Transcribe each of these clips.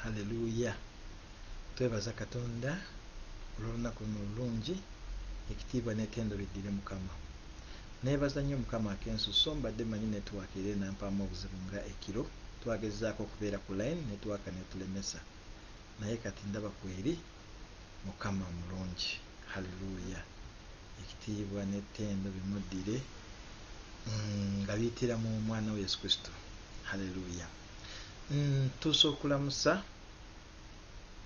Haleluya. Twebaza Katonda olw'olunaku luno olulungi, ekitiibwa n'ettendo biddire Mukama. Neebaza nnyo Mukama ak'ensuso, mbadde manyi netiwaaka era enampaamu obuzibu nga ekiro. Twagezaako okubeera ku line netiwaaka netulemesa, naye kati ndaba kweri Mukama mulungi. Haleluya. Ekitiibwa n'ettendo bimuddire nga biyitira mu mwana we Yesu Kristo. Haleluya. Tuusa okulamusa,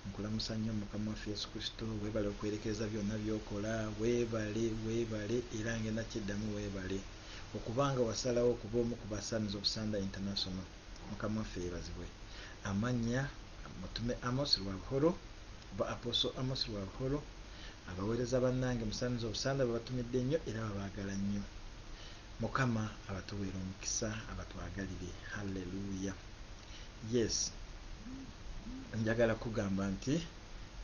nkulamusa nnyo Mukama waffe Yesu Kristo. Weebale okwerekeza byonna by'okola, weebale era ngenda kiddamu weebale okubanga wasalawo okuba omu ku basaaniza obusanda international. Mukama waffe yeebazibwe. Amannya Mutume Amos Lwabuholo, ba Apostle Amos Lwabuholo, abaweereza bannange musaaniza obusanda babatumidde nnyo era babaagala nnyo. Mukama abatuweera omukisa, abatwagalire. Haleluya. Yes, njagala kugamba nti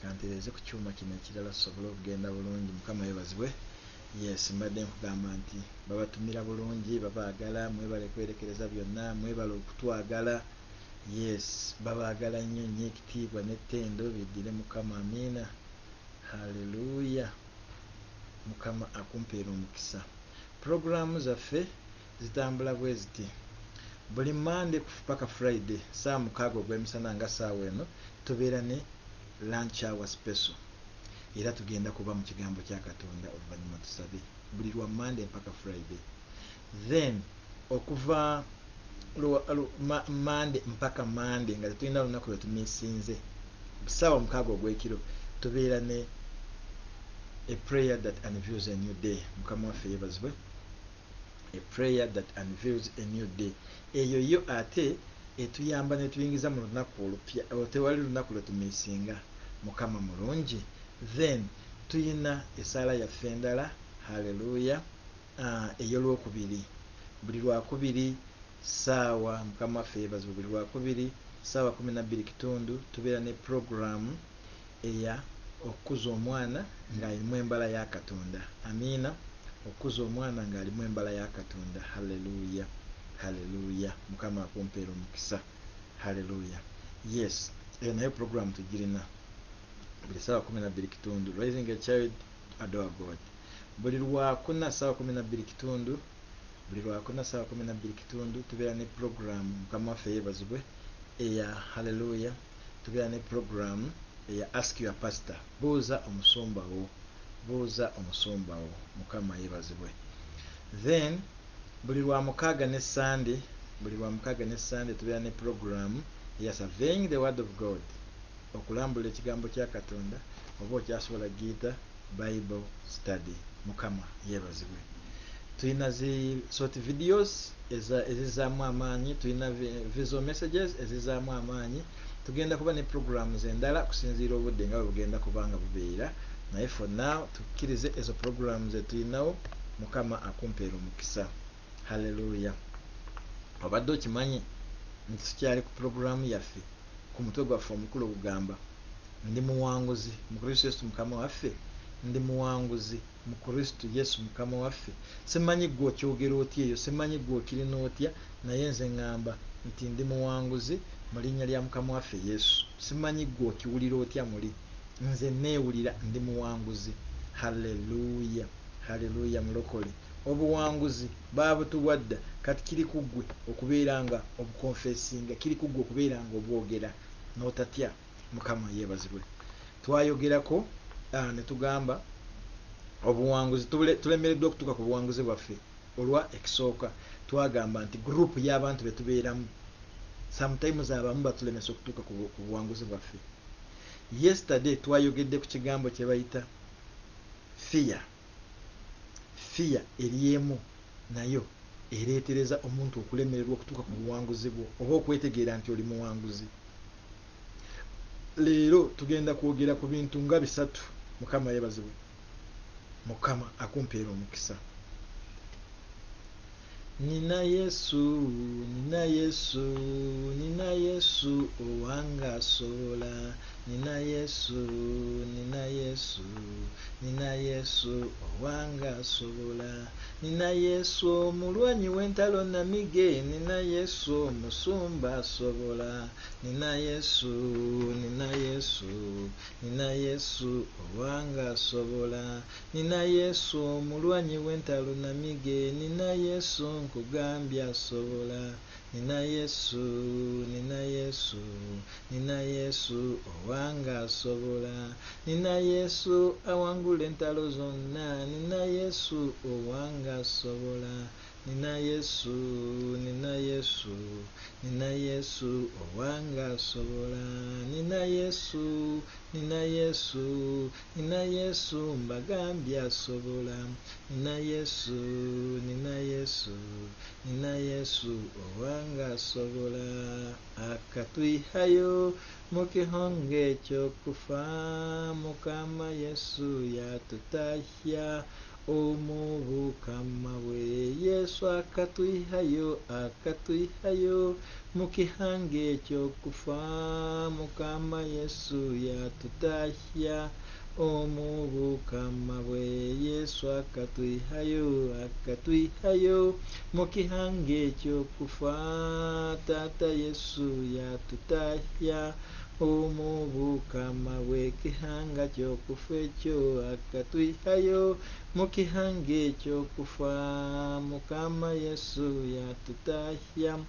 kantereeze ku kyuma kino ekirala kisobole okugenda bulungi. Mukama yeebazibwe. Yes, mbadde nkugamba nti babatumira bulungi, babaagala, mwebale kwerekereza byonna, mwebale okutwagala. Yes, babaagala nnyo nnyo. Ekitiibwa n'ettendo biddire Mukama. Amiina. Haleluya. Mukama akumpeera omukisa. Puroguramu zaffe zitambula bwe ziti: buli Monday paka Friday saa 6 ogw'emisana nga saawa eno tubeera ne lunch hour special, era tugenda kuba mu kigambo kya Katonda oluvannyuma tusabe buli lwa Monday mpaka Friday. Then okuva Monday mpaka Monday nga tetulina lunaku lwe tumiisinze, saawa 6 ogw'ekiro tubeera ne a prayer that unveils a new day. Mukama waffe yeebazibwe. A prayer that unveils a new day. Eyo yo ate etuyamba netuyingiza mu lunaku olupya, tewali lunaku lwe tumiisinga. Mukama mulungi. Then tuyina esaala yaffe endala. Haleluya. Ey'olwokubiri buli lwakubiri saawa, Mukama waffe yeebazibwe, buli lwakubiri saawa 12:00 tubeera ne programu eya okukuza omwana ng'alimu embala ya Katonda. Amiina. Okukuza omwana ng'alimu embala ya Katonda. Haleluya. Haleluya. Mukama akumpeera omukisa. Haleluya. Yes, eyo nayo programu tugirina buli saawa 12:00, Raising a Child Adore God. Buli lwakuna saawa 12:00, buli lwakuna saawa 12:00 tubeera ne programu, Mukama waffe yeebazibwe, eya haleluya. Tubeera ne programu eya Ask Your Pastor, buuza omusumba wo, buuza omusumba wo. Mukama yeebazibwe. Then buli lwamukaaga ne Sunday, buli lwamukaaga ne Sunday tubeera ne programu eya Surveying the Word of God, okulambula ekigambo kya Katonda, oba okyasobola giyita Bible Study. Mukama yeebazibwe. Tulina zi short videos ezizaamu amaanyi, tulina visual messages ezizaamu amaanyi. Tugenda kuba ne programs endala kusinziira obudde nga bwe bugenda kubanga bubeera, naye for now tukkirize ezo programs etulinawo. Mukama akumpeera omukisa. Haleluya. Obadde okimanyi nti tukyali ku programu yaffe ku mutwe gwaffe omukulu ogugamba ndi muwanguzi mu Kristo Yesu Mukama waffe, ndi muwanguzi mu Kristo Yesu Mukama waffe. Simanyi gwe okyogera otya eyo, simanyi gwe okirina otya, naye nze ngamba nti ndi muwanguzi mu linnya lya Mukama waffe Yesu. Simanyi gwe okiwulira otya muli, nze neewulira ndi muwanguzi. Haleluya. Haleluya mulokole. Obuwanguzi baabutuwadda, kati kiri ku ggwe okubeera nga obukonfesinga, kiri ku ggwe okubeera nga obwogera n'otatya. Mukama yeebazibwe. Twayogerako ne tugamba obuwanguzi, tulemereddwa okutuuka ku buwanguzi bwaffe olwa ekisooka. Twagamba nti gurupu y'abantu be tubeeramu sometimes abamu batulemesa okutuuka ku buwanguzi bwaffe. Yesterday twayogedde ku kigambo kye bayita fear. Fear eriemu nayo ereetereza omuntu okulemererwa okutuuka ku buwanguzi bwo oba okwetegeera nti oli muwanguzi. Leero tugenda kwogera ku bintu nga 3. Mukama yeebazibwe. Mukama akumpeera omukisa. Nina Yesu, nina Yesu, nina Yesu owange asobola. nina Yesu, nina Yesu, nina Yesu owanga asobola, nina Yesu omulwanyi w'entalo namige, nina Yesu omusumba asobola, nina Yesu, nina Yesu, nina Yesu owanga asobola, nina Yesu omulwanyi w'entalo namige, nina Yesu nkugambye asobola, nina Yesu, nina Yesu, nina Yesu owanga asobola, nina Yesu awangula entalo zonna, nina Yesu owanga asobola, nina Yesu, nina Yesu, nina Yesu owanga asobola, nina Yesu, nina Yesu, nina Yesu mbagambye asobola, nina Yesu, nina Yesu, nina Yesu owanga asobola, akatwihayo mu kihonge ky'okufa, Mukama Yesu yatutahya omu bukama bwe, Yesu akatwihayo mu kihonge ky'okufa, Mukama Yesu yatutahya omu bukama bwe, Yesu akatwihayo mu kihonge ky'okufa, Tata Yesu yatutahya omu bukama bwe, kihanga ky'okufa ekyo akatwihayo mu kihanga ky'okufa, Mukama Yesu yatutahya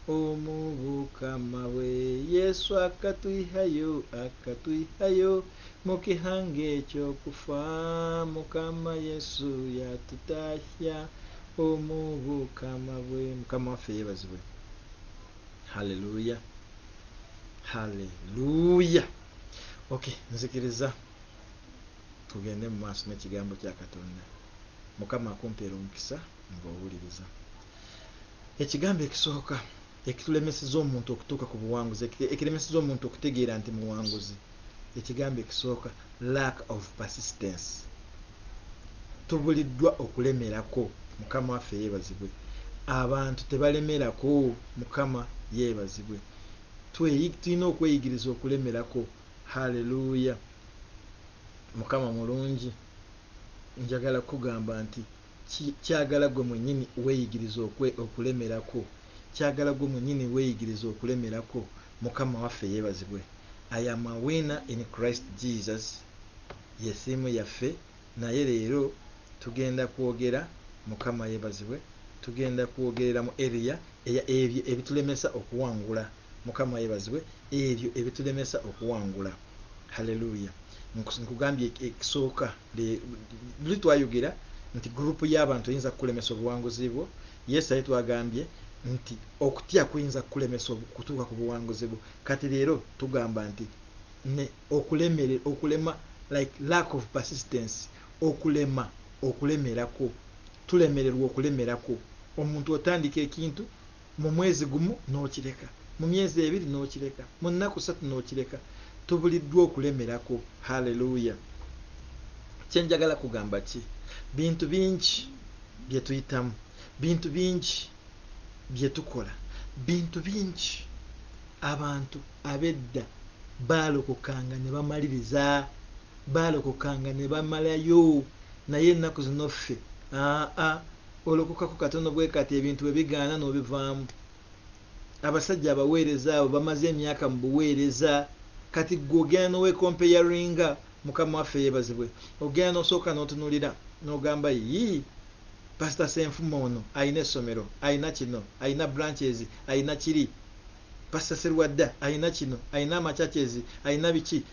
omu bukama bwe, Yesu akatwihayo mu kihanga ky'okufa, Mukama Yesu yatutahya omu bukama bwe. Mukama waffe yeebazibwe. Haleluya, haleluya. Okay, nzikiriza tugende mu maaso n'ekigambo kya Katonda. Mukama akumpeera omukisa ng'owuliriza. Ekigambo ekisooka ekitulemeseza omuntu okutuuka ku buwanguzi, ekiremeseza omuntu okutegeera nti muwanguzi, ekigambo ekisooka lack of persistence. Tubuliddwa okulemerako. Mukama waffe yeebazibwe. Abantu tebalemerako. Mukama yeebazibwe. Tulina okweyigiriza okulemerako. Haleluya. Mukama mulungi. Njagala kugamba nti kyagala gwe mwennyini weeyigiriza okulemerako. Kyagala gwe mwennyini weeyigiriza okulemerako. Mukama waffe yeebazibwe. I am a winner in Christ Jesus. Yesiimu yaffe. Naye leero tugenda kwogera, Mukama yeebazibwe, tugenda kwogerera mu area ebyo ebitulemesa okuwangula. Mukama yeebazibwe, ebyo ebitulemesa okuwangula. Haleluya. Nkugambye ekisooka, buli twayogera nti gurupu y'abantu eyinza kukulemesa obuwanguzi bwo. Yesu yali twagambye nti okutya kuyinza kukulemesa okutuuka ku buwanguzi bwo. Kati leero tugamba nti okulema, like lack of persistence, okulemerako. Tulemererwa okulemerako. Omuntu otandika ekintu mu mwezi gumu n'okireka, mu myezi ebiri n'okireka, mu nnaku 3 n'okireka. Tubuliddwa okulemerako. Haleluya. Kyenjagala kugamba ki? Bintu bingi bye tuyitamu, bintu bingi bye tukola, bintu bingi abantu abedda baalokokanga ne bamaliriza, baalokokanga ne bamalayo. Naye ennaku zino ffe olokokako katono bwe kati ebintu bwe bigaana n'obivaamu. Abasajja abaweereza abo bamaze emyaka mu buweereza. Kati gwe ogenda n'owekompeyaringa. Mukama waffe yeebazibwe. Ogenda n'osooka n'otunulira n'ogamba yii, Pastor Senfumo ono alina essomero, alina kino, alina branches, alina kiri. Pastor Serwadda alina kino, alina amachurches, alina biki.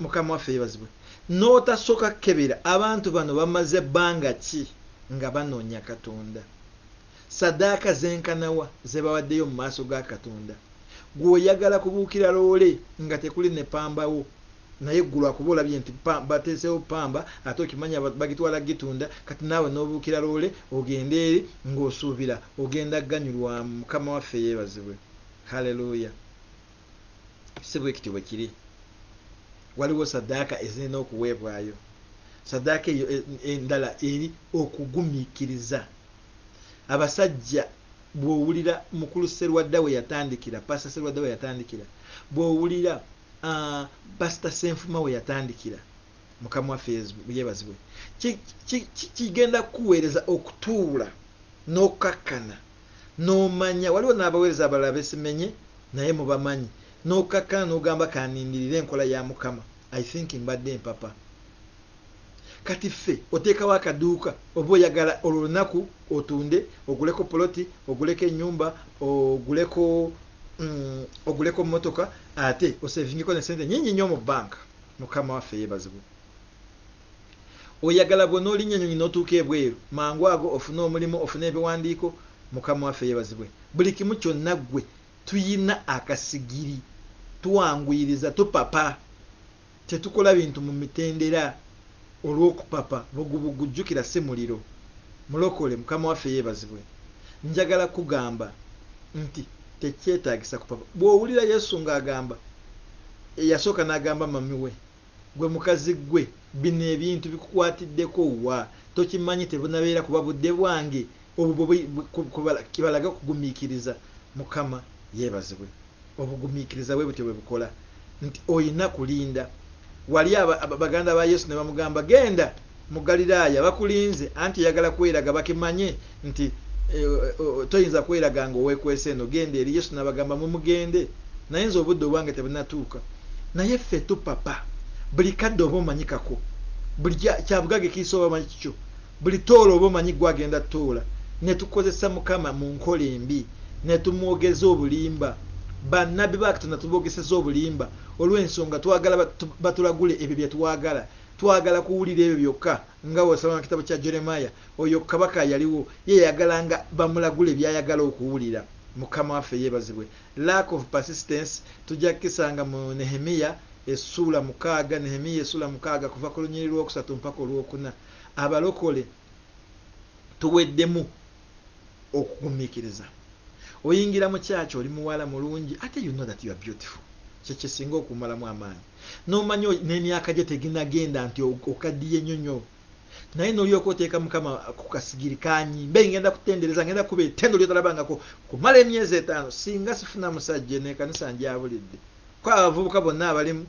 Mukama waffe yeebazibwe. N'otasooka kukebera abantu bano bamaze ebbanga ki nga banoonya Katonda. Sadaaka zenkanawa ze bawaddeyo mu maaso ga Katonda. Gwe oyagala kubuukira loole nga tekuli ne pambawo, naye ggulu akuba olabye nti bateesewo pamba ate okimanya bagitwala gitunda. Kati naawe n'obuukira loole ogenda eri ng'osuubira ogenda ganyulwa. Mukama waffe yeebazibwe. Haleluya. Si bwe kityo bwe kiri. Waliwo sadaaka ezirina okuweebwayo. Sadaaka eyo endala eri okugumiikiriza. Abasajja bw'owulira mukulu Serwadda we yatandikira, Pastor Serwadda we yatandikira, bw'owulira Pastor Senfuma we yatandikira mukama waffe yebazibwe kigenda kuweereza okutuula n'okakkana n'omanya waliwo n'abaweereza abalala besimenye naye mubamanyi n'okakkana n'ogamba kanindirira enkola ya mukama. I think mbadde mpapa kati ffe oteekawo akaduuka oba oyagala olunaku otunde oguleko poloti oguleko ennyumba oguleko motoka ate osevingiko ne sente nyingi nnyo mu banka. Mukama waffe yeebazibwe. Oyagala bwonna olinya ennyonyi n'otuuka ebweru mangu ago ofune omulimu ofune ebiwandiiko. Mukama waffe yeebazibwe. Buli kimu kyonna ggwe tuyina akasigiri tuwanguyiriza tupapa tetukola bintu mu mitendera olw'okupapa bugujjukira si muliro mulokole. Mukama waffe yeebazibwe. Njagala kugamba nti tekyetaagisa kupapa. Bw'owulira Yesu ng'agamba yasooka n'agamba mami we gwe mukazi gwe bino ebintu bikukwatiddeko wa tokimanyi tebunabeera kuba budde bwange obwo kibalaga kugumiikiriza. Mukama yeebazibwe. Obugumiikiriza bwe butyo bwe bukola nti oyina kulinda. Wali abaganda ba Yesu ne bamugamba genda mu Galiraaya bakulinze anti oyagala kweraga bakimanye nti toyinza kweraga ng'oweekwese eno genda eri. Yesu n'abagamba mumugende naye nze obudde obwange tebunatuuka. Naye ffe tupapa buli kadde oba omanyikako buli kyabugage kiisa oba omanyi kikyo buli toola oba omanyi gwagenda toola ne tukozesa Mukama mu nkola embi ne tumwogeza obulimba. Bannabbi ba Katonda tubogeseza obulimba olw'ensonga twagala batulagule ebyo bye twagala. Twagala kuwulira ebyo byokka nga bw'osoma mu kitabo kya Jeremiah oyo kabaka yaliwo ye yagalanga bamulagule byayagala okuwulira. Mukama waffe yeebazibwe. Lack of persistence tujja kukisanga mu Nehemiya essula 6. Nehemiya essula 6 kuva ku lunyiri lwokusatu mpaka olwokuna. Abalokole tuweddemu okugumiikiriza. Oyingira mu kyakyo oli muwala mulungi ate you know that you are beautiful. Kyekyo singa okumalamu amaanyi n'omanyi n'emyaka gye teginagenda nti okaddiye nnyonnyo naye n'olyoka oteeka Mukama ku kasigiri kanyimbe ngenda kutendereza ngenda kuba ettendo lyotalabangako kumala emyezi 5 singa sifuna musajja n'ekkanisa njabulidde. Ko abavubuka bonna abalimu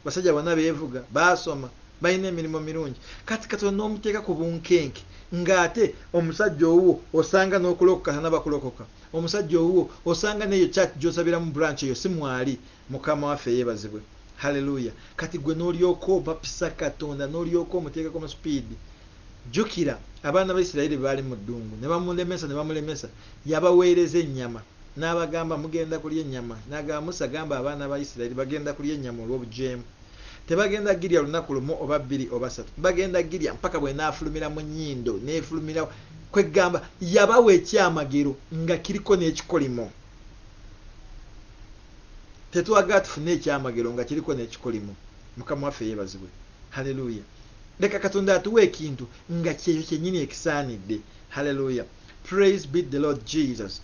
basajja bonna beevuga baasoma balina emirimu mirungi kati Katonda n'omuteeka ku bunkenke ng'ate omusajja owo osanga n'okulokoka n'abakulokoka. Omusajja owo osanga neyo church gy'osabiramu branch eyo si mwali. Mukama waffe yeebazibwe. Haleluya. Kati gwe n'olyoka obapisa Katonda n'olyoka omuteekako mu speed. Jjukira abaana ba Isirayiri baali mu ddungu ne bamulemesa yabaweereza ennyama n'abagamba mugenda kulya ennyama. N'agamba Musa gamba abaana ba Isirayiri bagenda kulya ennyama olw'obujeemu. Tebagenda girya lunaku lumu oba 2 oba 3 bagenda girya mpaka bwe naafulumira mu nnyindo neefulumira kwegamba yabawa ekyamagero nga kiriko n'ekikolimo. Tetwagala tufune ekyamagero nga kiriko n'ekikolimo. Mukama waffe yeebazibwe. Haleluya. Leka Katonda atuwa ekintu nga kyekyo kyennyini ekisaanidde. Haleluya. Praise be the Lord Jesus.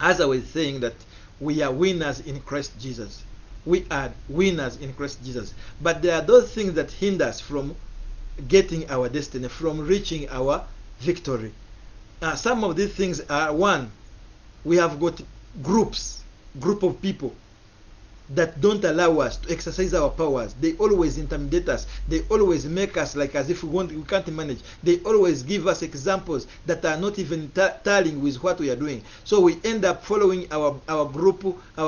As I was saying that we are winners in Christ Jesus. We are winners in Christ Jesus. But there are those things that hinder us from getting our destiny, from reaching our victory. Some of these things are: 1, we have got group of people that don't allow us to exercise our powers. They always intimidate us. They always make us like as if we can't manage. They always give us examples that are not even tallying with what we are doing. So we end up following our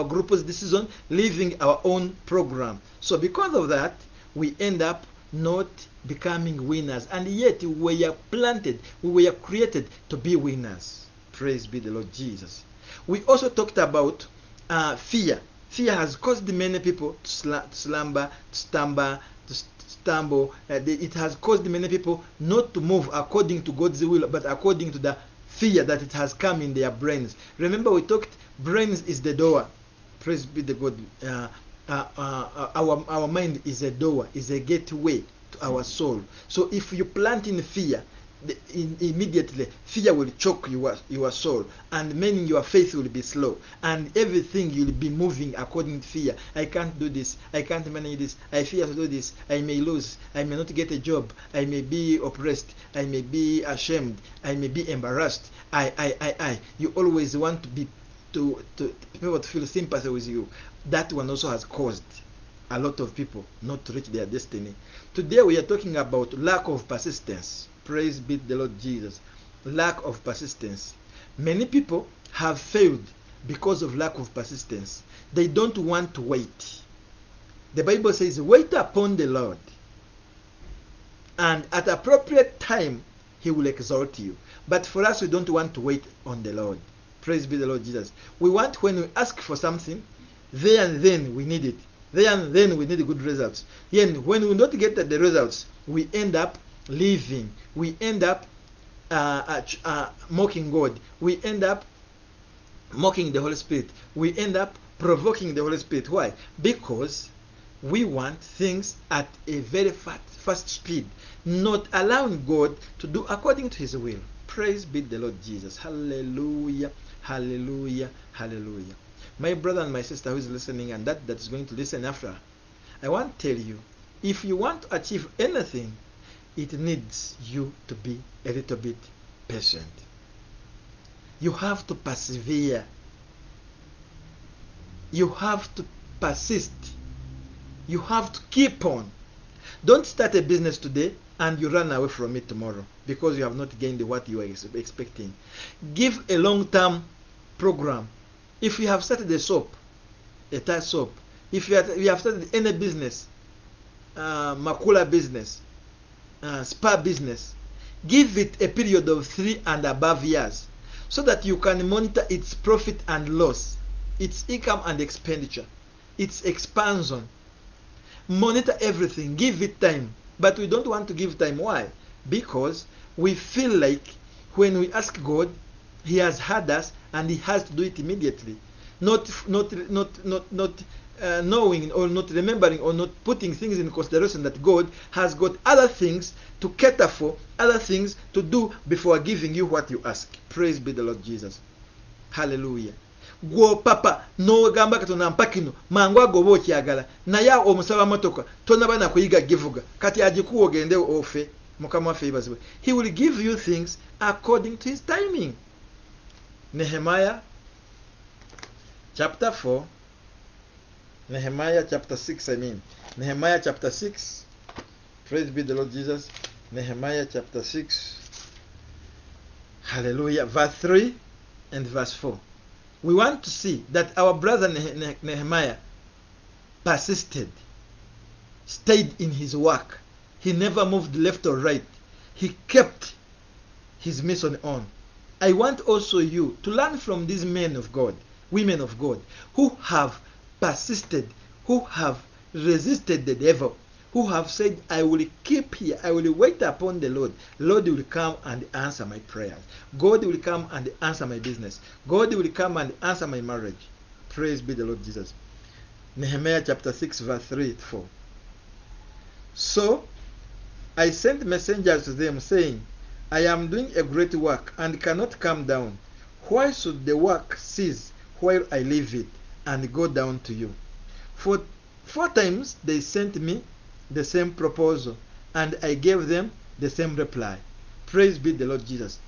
group's decision, leaving our own program. So because of that, we end up not becoming winners. And yet we are planted, we were created to be winners. Praise be the Lord Jesus. We also talked about fear. Fear has caused many people to slumber, to stumble. It has caused many people not to move according to God's will, but according to the fear that it has come in their brains. Remember, we talked, brains is the door. Praise be the God. Our mind is a door, is a gateway to our soul. So if you plant in fear, immediately fear will choke your soul, and meaning your faith will be slow, and everything you'll be moving according to fear. I can't do this, I can't manage this, I fear to do this, I may lose, I may not get a job, I may be oppressed, I may be ashamed, I may be embarrassed. You always want to be to people to feel sympathy with you. That one also has caused a lot of people not to reach their destiny. Today we are talking about lack of persistence. Praise be the Lord Jesus. Lack of persistence. Many people have failed because of lack of persistence. They don't want to wait. The Bible says, wait upon the Lord, and at appropriate time he will exalt you. But for us, we don't want to wait on the Lord. Praise be the Lord Jesus. We want, when we ask for something, there and then we need it. There and then we need good results. And when we don't get the results, we end up leaving. We end up mocking God. We end up mocking the Holy Spirit. We end up provoking the Holy Spirit. Why? Because we want things at a very fast speed, not allowing God to do according to his will. Praise be the Lord Jesus. Hallelujah, hallelujah, hallelujah. My brother and my sister who is listening, and that is going to listen after, I want to tell you, if you want to achieve anything, it needs you to be a little bit patient. You have to persevere. You have to persist. You have to keep on. Don't start a business today and you run away from it tomorrow because you have not gained what you are expecting. Give a long-term program. If you have started a soap, a Thai soap, if you have started any business, makula business, spa business, give it a period of 3 and above years so that you can monitor its profit and loss, its income and expenditure, its expansion. Monitor everything. Give it time. But we don't want to give time. Why? Because we feel like when we ask God, he has heard us and he has to do it immediately. Not knowing or not remembering or not putting things in consideration that God has got other things to cater for, other things to do before giving you what you ask. Praise be the Lord Jesus. Hallelujah. Gwo papa no gamba katona mpakino mangu agoba okyagala naye omusaba motoka tonaba na kuyiga givuga kati agikuwa ogende ofe mukama waffe ibazibwe. He will give you things according to his timing. Nehemiah chapter 4, Nehemiah chapter 6, Nehemiah chapter 6, praise be the Lord Jesus. Nehemiah chapter 6, hallelujah, verse 3 and verse 4. We want to see that our brother Nehemiah persisted, stayed in his work. He never moved left or right. He kept his mission on. I want also you to learn from these men of God, women of God, who have persisted, who have resisted the devil, who have said, I will keep here, I will wait upon the Lord. Lord will come and answer my prayers. God will come and answer my business. God will come and answer my marriage. Praise be the Lord Jesus. Nehemiah chapter 6 verse 3 to 4. So I sent messengers to them saying, I am doing a great work and cannot come down. Why should the work cease while I leave it and go down to you? For 4 times they sent me the same proposal, and I gave them the same reply. Praise be the Lord Jesus.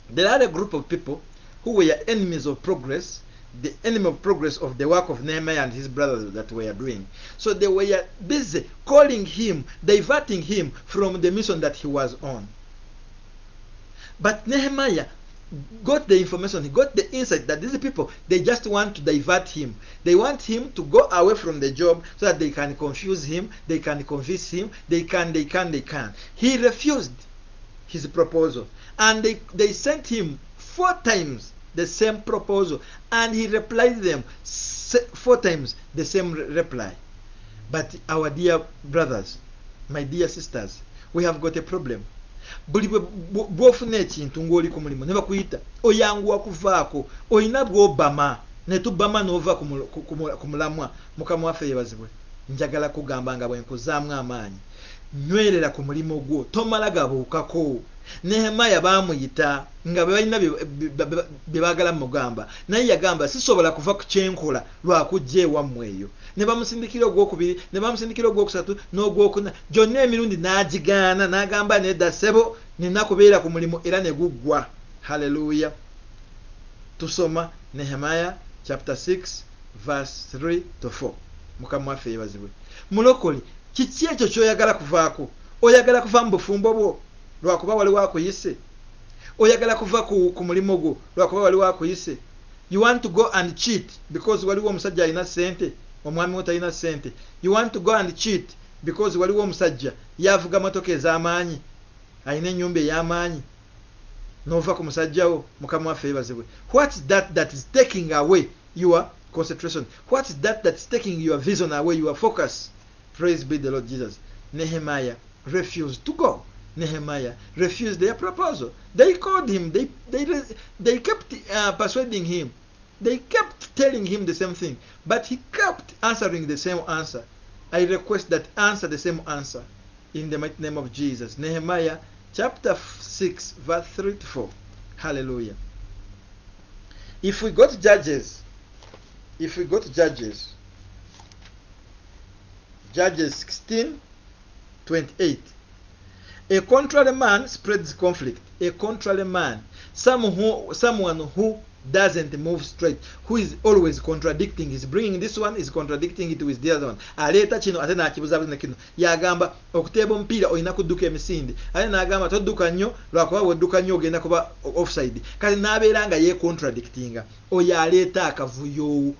There are a group of people who were enemies of progress, the enemy of progress of the work of Nehemiah and his brothers that were doing. So they were busy calling him, diverting him from the mission that he was on. But Nehemiah got the information, he got the insight that these people, they just want to divert him. They want him to go away from the job so that they can confuse him, they can convince him, they can. He refused his proposal. And they sent him 4 times the same proposal. And he replied them 4 times the same reply. But our dear brothers, my dear sisters, we have got a problem. Buli bwofuna ekintu ng'oli ku mulimu ne bakuyita oyanguwa kuvaako olina bw'obama ne tubama n'ova ku mulamwa. Mukama waffe yeebazibwe. Njagala kugamba nga bwe nkuzaamu amaanyi, nywerera ku mulimu gwo, tomala gabuukako. Nehemiah baamuyita nga balina bye baagala mugamba, naye yagamba sisobola kuva ku kyenkola lwakujja ewammwe eyo. Ne bamusindikira ogwokubiri, ne bamusindikira ogwokusatu n'ogwokuna, gyonna emirundi n'agigaana n'agamba nedda ssebo nina kubeera ku mulimu era ne guggwa. Hallelujah. Tusoma Nehemiah chapter 6 verse 3 to 4. mukama waffe yebazibwe. Mulokole kiki ekyo kyoyagala kuvaako? Oyagala kuva mu bufumbo bwo lwakuba wali wakuyise? Oyagala kuva ku mulimo gwo lwakuba wali wakuyise? You want to go and cheat because waliwo omusajja alina ssente, omwami wo talina ssente. You want to go and cheat because waliwo omusajja yavuga motoka ez'amaanyi, alina ennyumba ey'amaanyi, n'ova ku musajja wo. Mukama waffe yebazibwe. What is that is taking away your concentration? What is that is taking your vision away, your focus? Praise be the Lord Jesus. Nehemiah refused to go. Nehemiah refused their proposal. They called him. They kept persuading him. They kept telling him the same thing, but he kept answering the same answer. I request that answer the same answer in the mighty name of Jesus. Nehemiah chapter 6 verse 3 to 4. Hallelujah. If we go to Judges, Judges 16:28. A contrary man spreads conflict. A contrary man, someone who doesn't move straight, who is always contradicting, is bringing this one, is contradicting it with the other one. Aleta kino ate nakibuza bino kino. Yagamba okuteeba omupiira olina kudduka emisinde. Ate n'agamba todduka nnyo lwakuba bw'odduka nnyo ogenda kuba offside. Kati n'abeera nga ye contradictinga. Oyo aleeta akavuyo.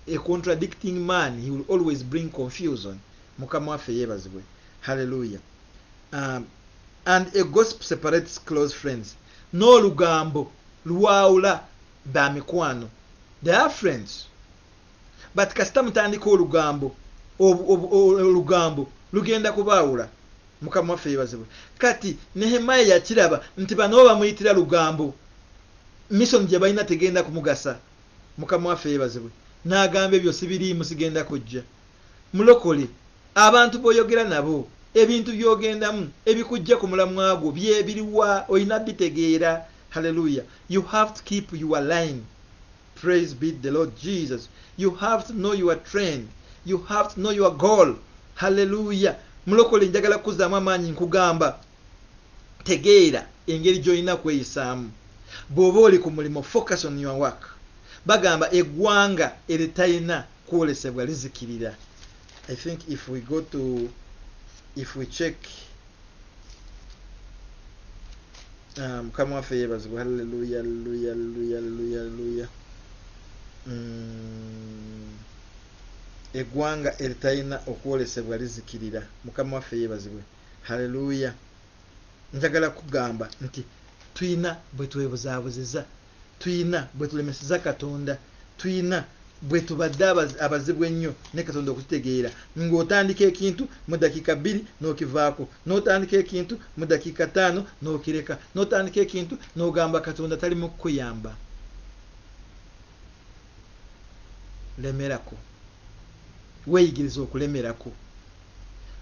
A contradicting man, he will always bring confusion. Mukama waffe yeebazibwe. Hallelujah. And a gossip separates close friends. No lugambo luwaula ba mikwano. They are friends, but kasita mutandika olugambo olugambo lugenda kubaawula. Mukama waffe yeebazibwe. Kati Nehemiah yakiraba nti bano bamuyitira lugambo, mission gye balina tegenda kumugasa. Mukama waffe yeebazibwe. N'agamba ebyo sibiriimu sigenda kujja. Mulokole abantu boyogera nabo, ebintu byogendamu ebikujja ku mulamwa gwo bye biriwa oyina bitegeera. Hallelujah. You have to keep your line. Praise be the Lord Jesus. You have to know your trend. You have to know your goal. Hallelujah. Mulokole njagala kuzaamu amaanyi nkugamba, tegeera engeri gy'olina kweyisaamu. Bw'oba oli ku mulimu, focus on your work. Bagamba eggwanga eritalina kwolesebwa lizikirira. I think if we check Mukama waffe yeebazibwe. Hallelujah, hallelujah, hallelujah, hallelujah. Eggwanga eritalina okwolesebwa lizikirira. Mukama waffe yeebazibwe. Hallelujah. Njagala kugamba nti tuyina bwe twebuzaabuzizza, tuyina bwe tulemeseza Katonda, tuyina bwe tubadde abazibu ennyo ne Katonda okukitegeera. Ng'otandika ekintu mu dakiika 2 n'okivaako, n'otandika ekintu mu dakiika 5 n'okireka, n'otandika ekintu n'ogamba Katonda tali mu kukuyamba. Lemerako. Weeyigiriza okulemerako.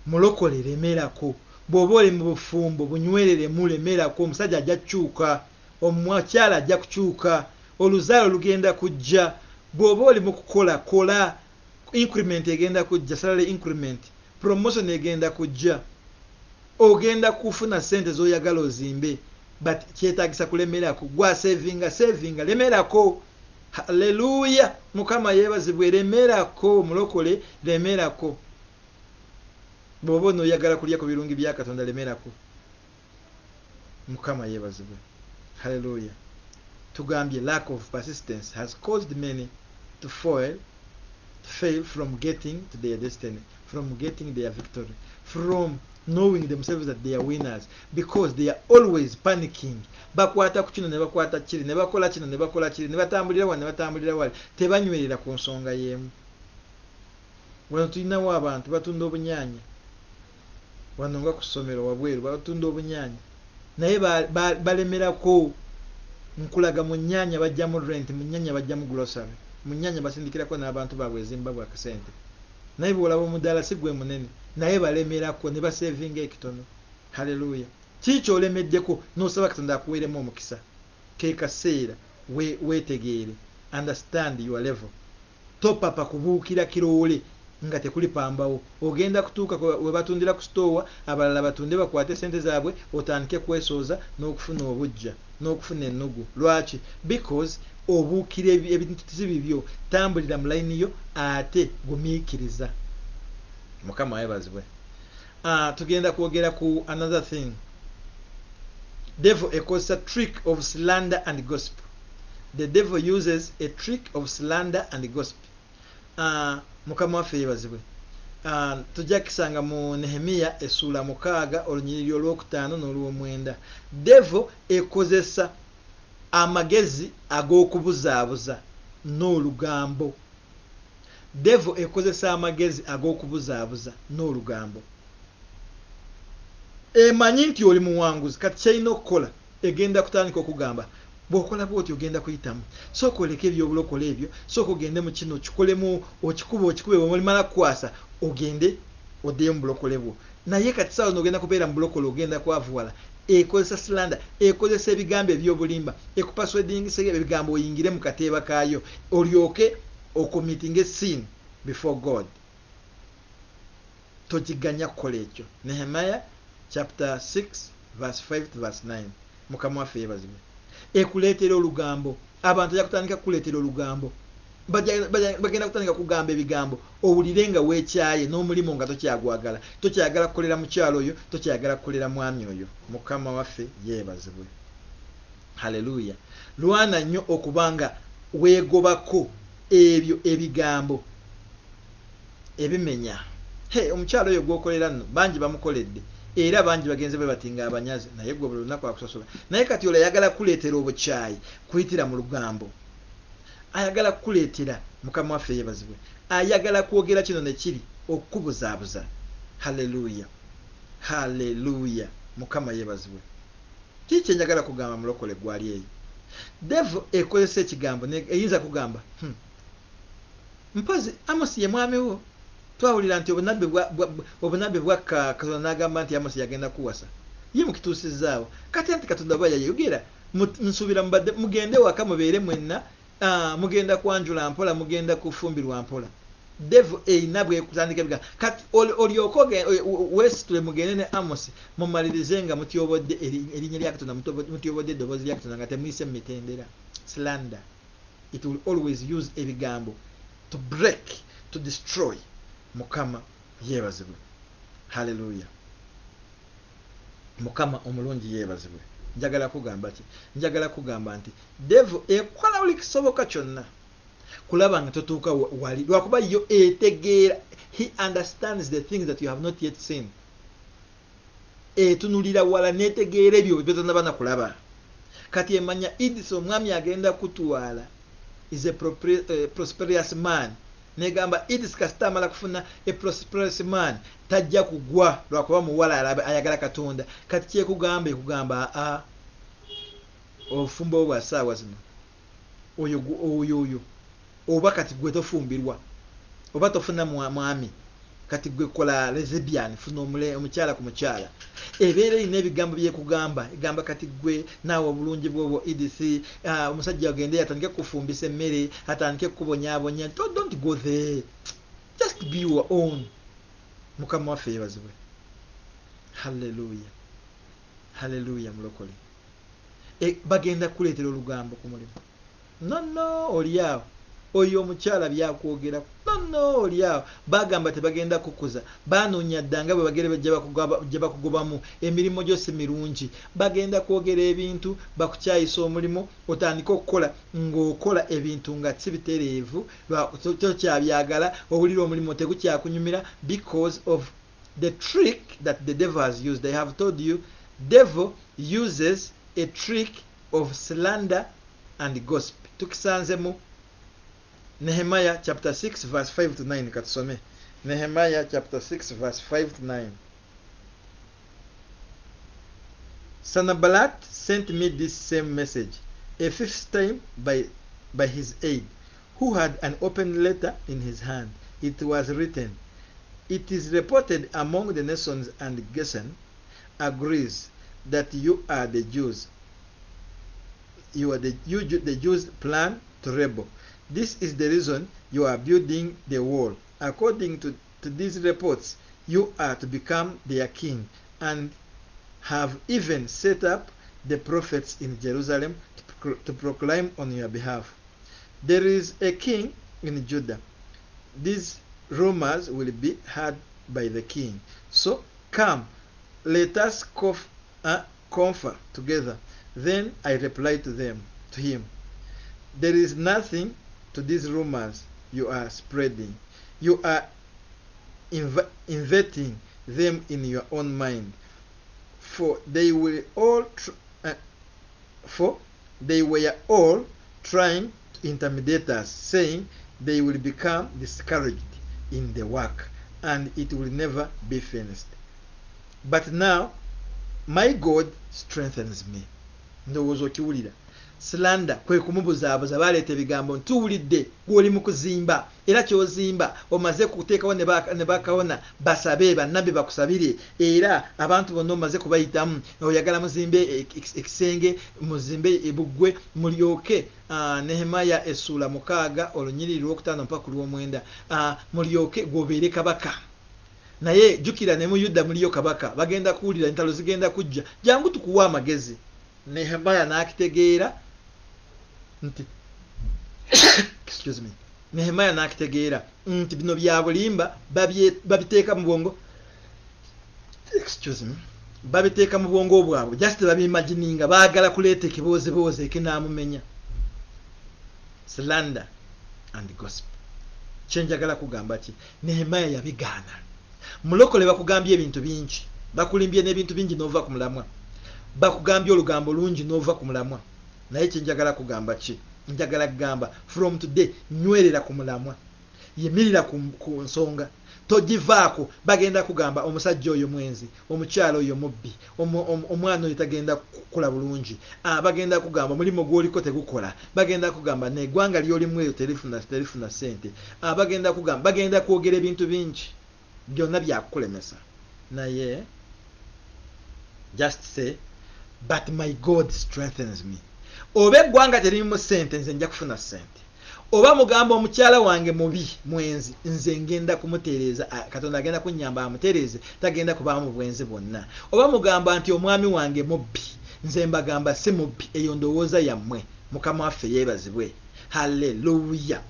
Mulokole lemerako. Bw'oba oli mu bufumbo bunywerere mulemerako. Omusajja ajja kukyuka, omukyala ajja kukyuka, oluzaalo lugenda kujja. Bw'oba oli mu kukola kola, increment egenda kujja, salary increment, promotion egenda kujja, ogenda kufuna sente z'oyagala ozimbe, but kyetaagisa kulemerako. Gwa savinga lemerako. Hallelujah. Mukama yeebazibwe. Lemerako mulokole, lemerako. Bw'oba n'oyagala kulya ku birungi bya Katonda, lemerako. Mukama yeebazibwe. Hallelujah. Tugambye lack of persistence has caused many to fail from getting to their destiny, from getting their victory, from knowing themselves that they are winners, because they are always panicking. Bakwata ku kino ne bakwata kiri, ne bakola kino ne bakola kiri, ne batambulira wano ne batambulira wali, tebanywerera ku nsonga y'emu. Wano tulinawo abantu batunda obunyaanya, wano nga ku ssomero wabweru batunda obunyaanya, naye balemerako. Nkulaga mu nnyanja bajja mu rent, mu nnyanja bajja mu grocery, mu nnyanja basindikirako n'abantu baabwe Zimbabwe akasente. Naye bw'olaba omudaala si gwe munene, naye balemerako ne basevinga ekitono. Hallelujah. Kiki olemeddeko n'osaba Katonda akuweeremu omukisa? Ke kaseera weetegeere. Understand your level. Topapa kubuukira kiroole nga tekuli pambawo. Ogenda kutuuka we batundira ku store, abalala batunde bakwate sente zaabwe, otandike kwesooza n'okufuna obujja n'okufuna ennugu. Lwaki? Because obuukira ebintu si bibyo. Tambulira mu layini yo ate gumiikiriza. mukama yebazibwe. Tugenda kwogera ku another thing. Devil ekozesa trick of slander and gossip. The devil uses a trick of slander and gossip. Mukama waffe yebazibwe. Tujja kisanga mu Nehemiya essula 6 olunyiriri olw'okutaano n'olw'omwenda. Devil ekozesa amagezi ag'okubuzaabuza n'olugambo. Devil ekozesa amagezi ag'okubuzaabuza n'olugambo. Emanyi nti oli muwanguzi kati kyalina okukola egenda kutandika okugamba bw'okola bw'oti ogenda kuyitamu sooka oleke ebyobulokole ebyo sooka ogende mu kino kikolemu okikube bwemulimala kukwasa ogende oddeyo mu bulokole bwo naye kati saawa n'ogenda kubeera mu bulokole ogenda kwavuwala. Ekozesa slander, ekozesa ebigambo ebyobulimba, ekupaswedingisa ebigambo oyingire mu kateeba kaayo olyoke ocommitting a sin before God. Togiganya kukola ekyo. Nehemiah chapter 6 verse 5 to verse 9. Mukama waffe yebazibwe. Ekuleetera olugambo. Abantu yakutandika kuleetera olugambo. Bagenda kutandika kugamba ebigambo owulire nga weekyaye n'omulimu nga tokyagwagala. Tokyagala kukolera mukyalo oyo, tokyagala kukolera mwami oyo. Mukama waffe yeebazibwe. Haleluya. Lwana nnyo okubanga weegobako ebyo ebigambo ebimenya. Omukyalo oyo gwokolera nno bangi bamukoledde. Era bangi bagenze bwe batinga abanyazi naye gwe buli lunaku akusasula. Naye kati ola ayagala kuleetera obukyayi kuyitira mu lugambo. Ayagala kuleetera mukama waffe yebazibwe. Ayagala kwogera kino ne kiri okukubuzaabuza. Haleluya. Haleluya. Mukama yebazibwe. Kiki njagala kugamba mulokole gwali eyo. Devil ekozesa ekigambo eyinza kugamba mpozi Amosi ye mwami wo. Twawulira nti obunabbi bwa Katonda n'agamba nti Amosi yagenda kuwasa. Ye mukituusizaawo. Kati anti Katonda bwe yayogera nsuubira mugende waka mubeere mwenna mugenda kwanjula mpola mugenda kufumbirwa mpola. Devil eyina bwe kutandika ebigambo. Kati olyoka weesitule mugende ne Amosi mumalirize nga mutyobodde erinnya lya Katonda mutyobodde eddoboozi lya Katonda nga temuyise mu mitendera. Slander. It will always use ebigambo to break, to destroy. Mukama yeebazibwe. Haleluya. Mukama omulungi yeebazibwe. Njagala kugamba ki? Njagala kugamba nti devil ekola buli kisoboka kyonna kulaba nga totuuka wali lwakuba yo etegeera. He understands the things that you have not yet seen. Etunulira wala netegeera ebyo byotonnaba na kulaba. Kati emanya Idris omwami agenda kutwala is a prosperous man. Negamba Idris kasita amala kufuna a prosperous man tajja kugwa lwakuba muwala ayagala Katonda. Kati kyekugamba ekugamba ofumbo bwa saawa zino oyo oba kati gwe tofumbirwa oba tofuna mwami kati gwe kola lesbian funa omukyala ku mukyala. Ebeera erina ebigambo byekugamba egamba kati gwe naawe obulungi bwobwo Idris omusajja agende atandike kufumbisa emmere atandike kubonyaabonya. Don't go there, just be your own. Mukama waffe yebazibwe. Haleluya. Haleluya mulokole. Bagenda kuleetera olugambo ku mulimu. No oliawo oyo omukyala byakwogera. No oliawo bagamba tebagenda kukuza banoonya ddanga bwe bagere gye bakugobamu emirimu gyose mirungi. Bagenda kwogera ebintu bakukyayisa omulimu otandika okukola ng'okola ebintu nga si bitereevu tokyabyagala owulira omulimu tegukyakunyumira because of the trick that the devil has used. I have told you devil uses a trick of slander and gossip. Tukisanzemu Nehemiah chapter 6 verse 5 to 9 katusome. Nehemiah chapter 6 verse 5 to 9. Sanballat sent me this same message a fifth time by his aide, who had an open letter in his hand. It was written, "It is reported among the nations, and Geshem agrees that you are the Jews. The Jews plan to rebel. This is the reason you are building the wall. According to these reports, you are to become their king, and have even set up the prophets in Jerusalem to proclaim on your behalf. There is a king in Judah. These rumors will be heard by the king. So come, let us confer together. Then I replied to him, there is nothing to these rumors you are spreading. You are inventing them in your own mind, for they were all trying to intimidate us, saying they will become discouraged in the work and it will never be finished. But now my God strengthens me. Ndowooza okiwulira. Slander kwe kumubuzaabuza baleeta ebigambo ntuwulidde gw'oli mu kuzimba era ky'ozimba omaze kuteekawo ne bakawona basabe bannabbi bakusabire era abantu bonna omaze kubayitamu oyagala muzimbe ekisenge muzimbe ebuggwe mulyoke Nehemaya essula 6 olunyiriri lw'okutaano mpaka ku lw'omwenda mulyoke gwobeere kabaka. Naye jjukira ne mu Yuda muliyo kabaka bagenda kuwulira entalo zigenda kujja jangu tukuwa amagezi. Nehemaya n'akitegeera nti excuse me, Nehemaya n'akitegeera nti bino bya bulimba babiteeka mu bwongo excuse me, babiteeka mu bwongo bwabwe just babimagininga baagala kuleeta ekiboozebooze ekinaamumenya. Slander and gossip. Kyenjagala kugamba ki? Nehemaya yabigaana. Mulokole bakugambye ebintu bingi, bakulimbye n'ebintu bingi n'ova ku mulamwa, bakugambye olugambo lungi n'ova ku mulamwa. Naye kyenjagala kugamba ki? Njagala kugamba from today nywerera ku mulamwa, yemirira ku nsonga, togivaako. Bagenda kugamba omusajja oyo mwenzi, omukyalo oyo mubbi, omwana oyo tagenda kukola bulungi, bagenda kugamba mulimu gw'oliko tegukola, bagenda kugamba n'eggwanga ly'olimu eyo terifuna ssente, bagenda kugamba, bagenda kwogera ebintu bingi byonna byakukulemesa. Naye just say but my God strengthens me. Oba eggwanga teririmu ssente nze nja kufuna ssente. Oba mugamba omukyala wange mubi mwenzi nze ngenda kumutereeza, Katonda agenda kunnyamba amutereeze, tagenda kubaamu bwenzi bwonna. Oba mugamba nti omwami wange mubbi nze mbagamba si mubbi, eyo ndowooza yammwe. Mukama waffe yeebazibwe. Haleluya.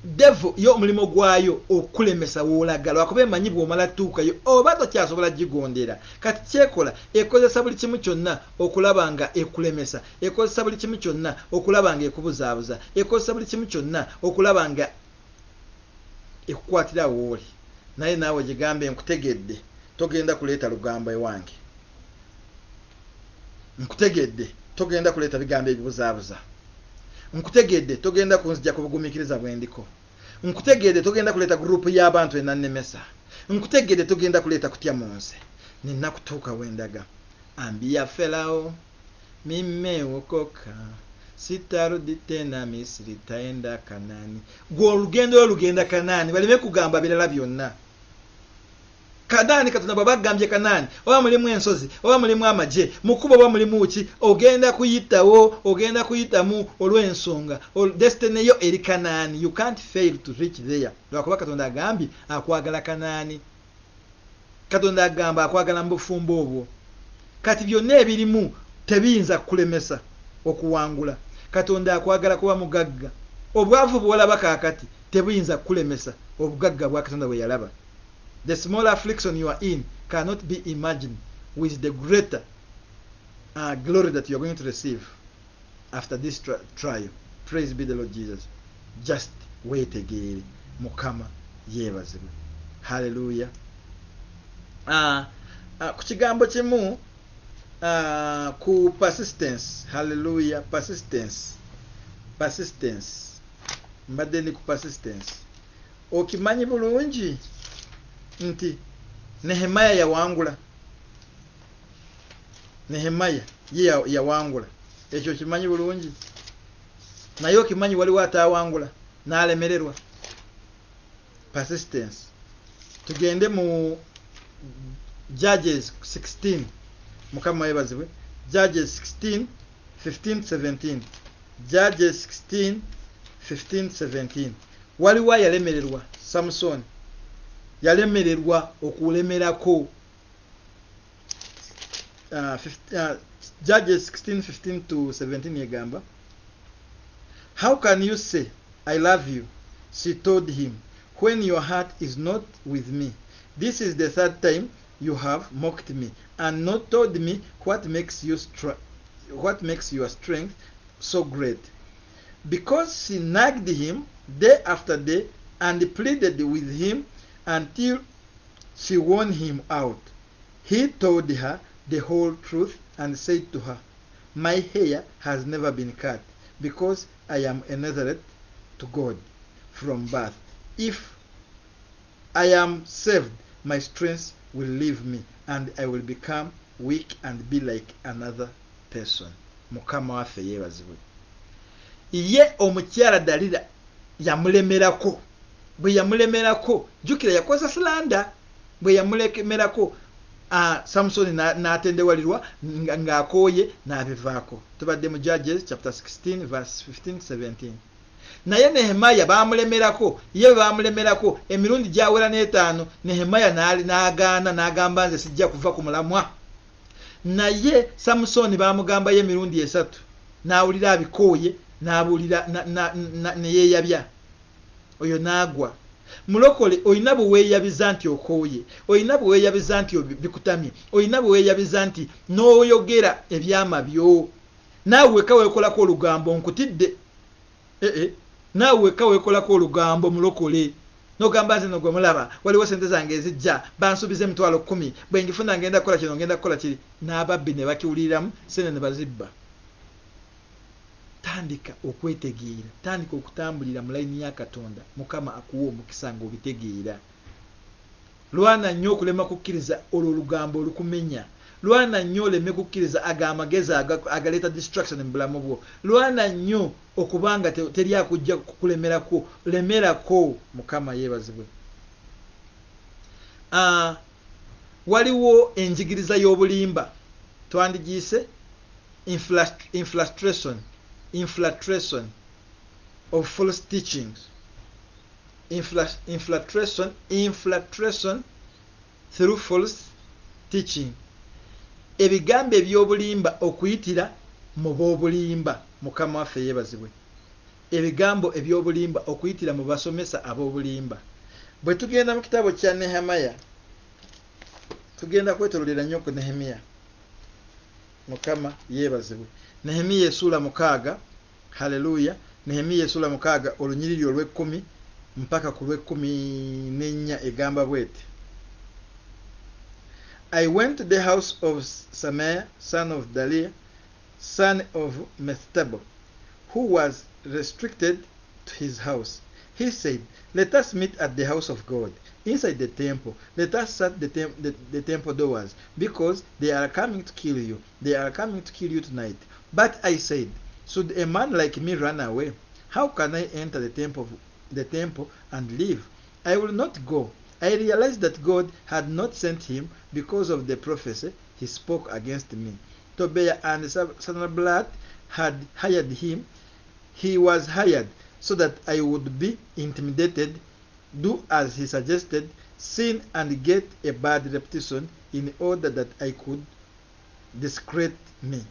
Devil yo mulimo gwayo okulemesa woolagala wakuba emanyi bw'omala tuukayo oba tokyasobola gigondera. Kati kyekola ekozesa buli kimu kyonna okulaba nga ekulemesa, ekozesa buli kimu kyonna okulaba nga ekubuzaabuza, ekozesa buli kimu kyonna okulaba nga ekukwatira wooli. Naye naawe gigambe nkutegedde togenda kuleeta lugambo ewange, nkutegedde togenda kuleeta bigambo ebibuzaabuza, nkutegedde togenda kunzija ku bugumiikiriza bwendiko, nkutegedde togenda kuleeta gurupu y'abantu enannemesa, nkutegedde togenda kuleeta kutya mu nze. Nina kutuuka wendaga. Ambia Farao mimeokoka sitarudi tena Misiri taenda Kanaani. Gwe olugendo olugenda Kanaani baleme kugamba birala byonna. Kanaani Katonda baba gambye Kanaani oba mulimu ensozi oba mulimu amaje mukubo oba mulimu ki ogenda kuyitawo ogenda kuyitamu olw'ensonga destiny yo eri Kanaani. You can't fail to reach there. Lwakuba Katonda agambye akwagala Kanaani. Katonda agamba akwagala mu bufumbo obwo. Kati byonna ebirimu tebiyinza kulemesa okuwangula. Katonda akwagala kuba mugagga. Obwavu bw'olaba kaakati tebuyinza kulemesa obugagga bwa Katonda bwe yalaba. The small affliction you are in cannot be imagined with the greater glory that you are going to receive after this trial. Praise be the Lord Jesus. Just wait again. Mukama yeebazibwe. Hallelujah. Ku kigambo kimu ku persistence. Hallelujah. Persistence. Mbadde ni ku persistence. Okimanyi bulungi nti Nehemaya yawangula. Nehemaya ye yawangula. Ekyo kimanyi bulungi. Naye okimanyi waliwo atawangula n'alemererwa. Persistence. Tugende mu Judges 16. Mukama yeebazibwe. Judges 16, 15, 17. Judges 16, 15, 17. Waliwo yalemererwa. Samson yalemererwa okulemerako. Judges 16, 15 to 17 yegamba. How can you say, I love you? She told him, when your heart is not with me. This is the third time you have mocked me, and not told me what makes your strength so great. Because she nagged him day after day and pleaded with him until she won him out. He told her the whole truth and said to her, my hair has never been cut, because I am a Nazareth to God from birth. If I am saved, my strength will leave me, and I will become weak and be like another person. Mukama waffe yeebazibwe. Ye omukyala Dalila yamulemerako. Bwe yamulemerako, jukira yakoza slanda. Bwe yamulemerako, Samsoni n'atendewalirwa ng'akooye n'abivaako. Tubadde mu Judges chapter 16 verse 15-17. Naye Nehemiah baamulemerako, ye baamulemerako emirundi gyawera n'etaano. Nehemiah n'agaana n'agamba nze sijja kuva ku mulamwa. Naye Samsoni baamugamba ye emirundi 3, n'awulira abikooye, n'abuulira ne yeeyabya. Oyo n'agwa. Mulokole oyina bwe weeyabiza nti okooye, oyina bwe weeyabiza nti bikutamye, oyina bwe weeyabiza nti n'oyogera ebyama byo. Naawe weka weekolako olugambo nkutidde. Naawe weka weekolako olugambo mulokole. N'ogamba nze no gwe mulaba, waliwo sente zange ezijja, bansuubiza emitwalo 10, bwe ngifuna ngenda kukola kino ngenda kukola kiri. N'ababbi ne bakiwuliramu, sente ne bazibba. Tandika okwetegeera, tandika okutambulira mu layini ya Katonda. Mukama akuwa omukisa ng'obitegeera. Lwana nnyo okulema kukkiriza olwo olugambo olukumenya. Lwana nnyo oleme kukkiriza ag'amagezi agaleeta distraction mu bulamu bwo. Lwana nnyo okubanga teri akujja kukulemerako. Lemerako. Mukama yeebazibwe. Waliwo enjigiriza y'obulimba. Twandigiise infiltration of false teachings. Infiltration through false teaching. Ebigambo eby'obulimba okuyitira mu b'obulimba. Mukama waffe yeebazibwe. Ebigambo eby'obulimba okuyitira mu basomesa ab'obulimba. Bwe tugenda mu kitabo kya Nehemiah, tugenda kwetololera nnyo ku Nehemiah. Mukama yeebazibwe. Nehemiya essula 6. Haleluya. Nehemiya essula 6 olunyiriri olw'10 mpaka ku lw'14 egamba bwete. I went to the house of Samaiah, son of Daliah, son of Mestabo, who was restricted to his house. He said, let us meet at the house of God, inside the temple. Let us shut the temple doors, because they are coming to kill you. They are coming to kill you tonight. But I said, should a man like me run away? How can I enter the temple and live? I will not go. I realized that God had not sent him because of the prophecy he spoke against me. Tobiah and Sanballat had hired him. He was hired so that I would be intimidated, do as he suggested, sin and get a bad reputation, in order that I could discredit me.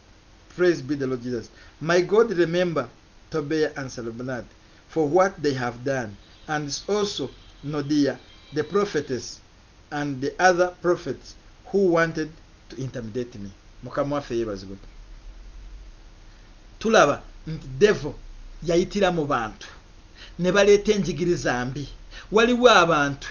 Praise be the Lord Jesus. My God, remember Tobiah and Sanballat for what they have done, and also Noadiah, the prophetess, and the other prophets who wanted to intimidate me. Mukama waffe yeebazibwe. Tulaba nti devil yayitira mu bantu ne baleeta enjigiriza mbi. Waliwo abantu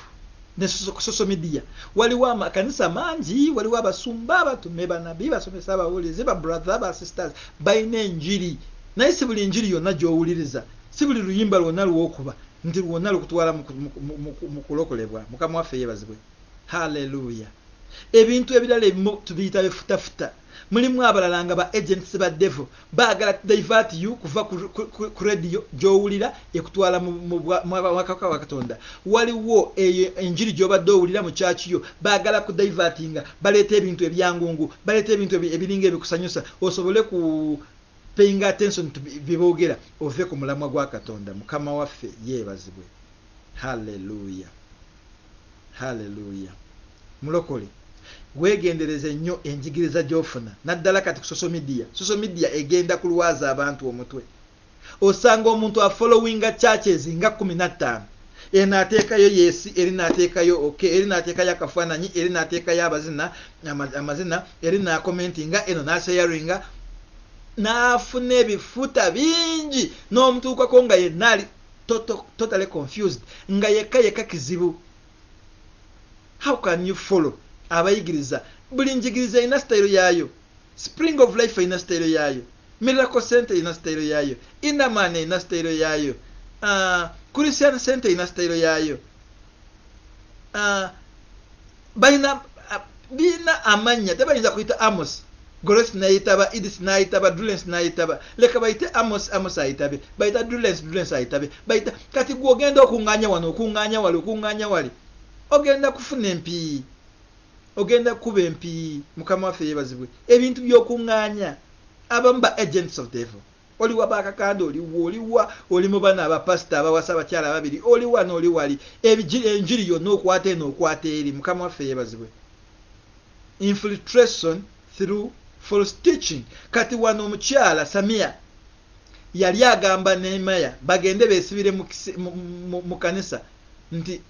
ne social media, waliwo amakanisa mangi, waliwo abasumba, abatume, banabi, basomesa, abawulize, ba brother, ba sisters, bayina enjiri. Naye si buli njiri yonna gy'owuliriza, si buli luyimba lwonna lw'okuba nti lwonna lukutwala mu kulokolebwa. Mukama waffe yeebazibwe. Haleluya. Ebintu ebirala ebimu tubiyita bifutafuta. Mulimu abalala nga ba agents ba devil baagala divert you kuva ku radio gy'owulira ekutwala mu wakaka wa Katonda. Waliwo enjiri gy'obadde owulira mu church yo baagala ku divertinga, baleeta ebintu ebyangungu, baleeta ebintu ebiringa ebikusanyusa osobole ku paying attention to biboogera ove ku mulamwa gwa Katonda. Mukama waffe yeebazibwe. Haleluya. Haleluya. Mulokole weegendereze nnyo enjigiriza gy'ofuna, naddala kati ku social media egenda kulwaza abantu omutwe. Osanga omuntu afollowinga churches nga 15 Enateekayo yes, eri nateekayo okay, eri nateekayo akafaananyi, eri nateekayo amazina, eri na commentinga, eno nasharinga, naafuna ebifuta bingi n'omutuukako nga yenna ali totally confused, nga yekka kizibu. How can you follow? Abayigiriza buli njigiriza ina style yayo. Spring of Life ina style yayo. Miracle Center ina style yayo. Indaman ina style yayo. Christian Center ina style yayo. Bina amanya tebayinza kuyita Amos. Goros nayitaba, Idis nayitaba, Dulens nayitaba. Leka bayite Amos ayitabe. Bayita Dulens ayitabe. Bayita kati gwogenda okunganya wano, okunganya wali. Ogenda kufuna empi. Ogenda kuba empi. Mukama waffe yebazibwe. Ebintu by'okunganya. Abamba agents of devil. Oliwa bakakando, oli mu bana abapasita abawasa abakyala babiri, oli wano oli wali. Enjiri yonna okwata eno okwata eri. Mukama waffe yebazibwe. Infiltration through false teaching. Kati wano omukyala Samia yali agamba Nehemiah bagende beesibire mu kanisa nti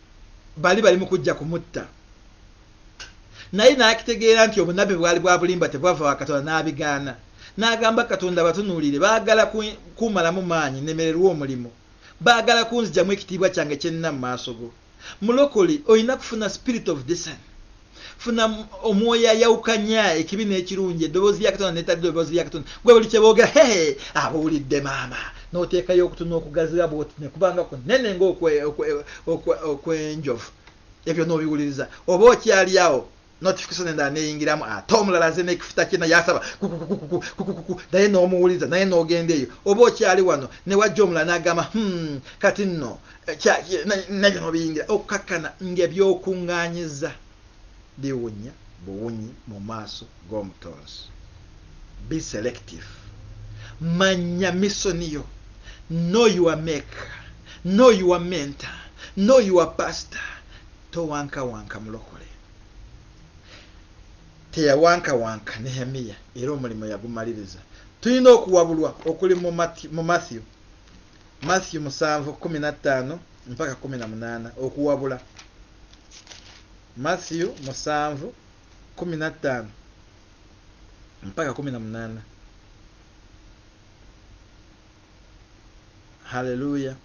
bali mu kujja kumutta. Naye n'akitegeera nti obunabe bwali bwa bulimba tebwava wa Katonda n'abigaana. N'agamba Katonda batunuulire, baagala kumalamu maanyi nemererwa omulimu. Baagala kunzijamu ekitiibwa kyange kye nnina mu maaso go. Mulokole olina kufuna spirit of discernment. Funa omwoyo ayawukanya ekibi n'ekirungi, eddoboozi lya Katonda n'etali ddoboozi lya Katonda. Gwe buli kye boogera abawulidde maama n'oteekayo okutuna okugaziwa bw'oti ne kubanga kunene ng'okwenjovu. Ebyo n'obiwuliriza. Oba okyali awo notification endala neeyingiramu ate omulala aze n'ekifuta kye naye asaba naye n'omuwuliza naye n'ogenda eyo. Oba okyali wano ne wajja omulala n'agamba kati nno nabyo n'obiyingira okukakkana ng'ebyokuŋŋaanyiza biwunya buwunyi mu maaso g'omutonzi. Be selective. Manya misoni yo. Know your maker. Know your mentor. Know your pastor. Towanka mulokole. Teyawanka Nehemiya era omulimu yagumaliriza. Tulina okuwabulwa okuli mu Matthew 7:15 mpaka 18 okuwabula. Matthew 7:15 mpaka 18. Hallelujah.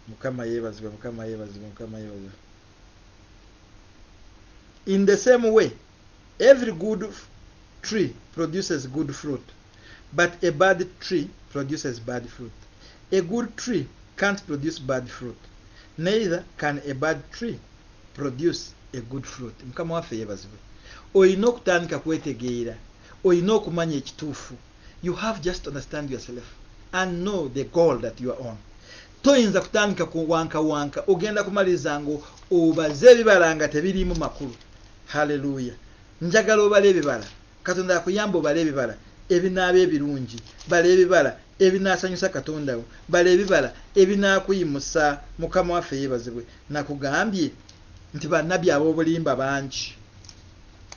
Mukama yebazibwe. In the same way, every good tree produces good fruit, but a bad tree produces bad fruit. A good tree can't produce bad fruit, neither can a bad tree produce a good fruit. Mukama waffe yebazibwe. Olina okutandika kwetegeera, olina okumanya ekituufu. You have just to understand yourself and know the goal that you are on. Toyinza kutandika kuwanka ogenda kumaliza ngo obaze ebibala nga tebirimu makulu. Hallelujah. Njagala obale ebibala. Katonda akuyamba obale ebibala ebinaaba ebirungi, bale ebibala ebinaasanyusa Katonda wo, bale ebibala ebinaakuyimusa. Mukama waffe yebazibwe. Nakugambye nti bannabbi ab'obulimba bangi.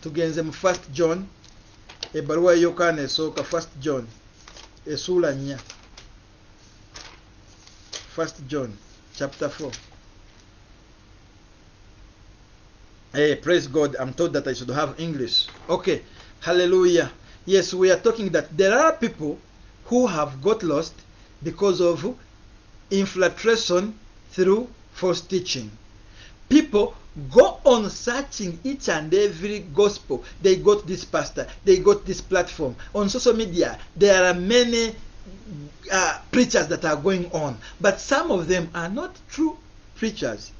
Tugenze mu 1 John, ebbaluwa ya Yokaana esooka, 1 John essuula 4. 1 John chapter 4. Hey, praise God. I'm told that I should have English. Okay. Hallelujah. Yes, we are talking that there are people who have got lost because of infiltration through false teaching. People go on searching each and every gospel. They got this pastor. They got this platform. On social media, there are many preachers that are going on. But some of them are not true preachers.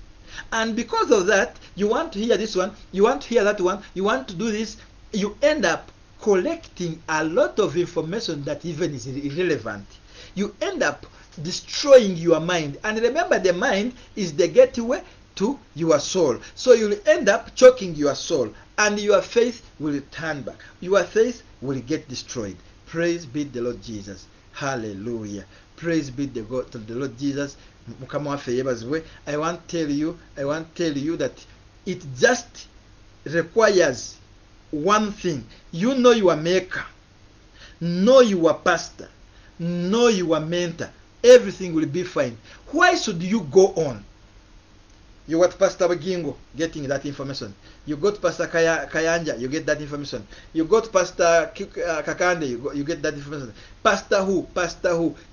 And because of that, you want to hear this one, you want to hear that one, you want to do this, you end up collecting a lot of information that even is irrelevant. You end up destroying your mind. And remember, the mind is the gateway to your soul. So you'll end up choking your soul, and your faith will turn back. Your faith will get destroyed. Praise be the Lord Jesus. Hallelujah. Praise be the Lord Jesus. Mukama waffe yebazibwe. I want to tell you that it just requires one thing. You know your maker, know your pastor, know your mentor, everything will be fine. Why should you go on? You got Pastor Bagingo getting that information. You got Pastor Kayanja, you get that information. You got Pastor Kakande, you get that information. Pastor who?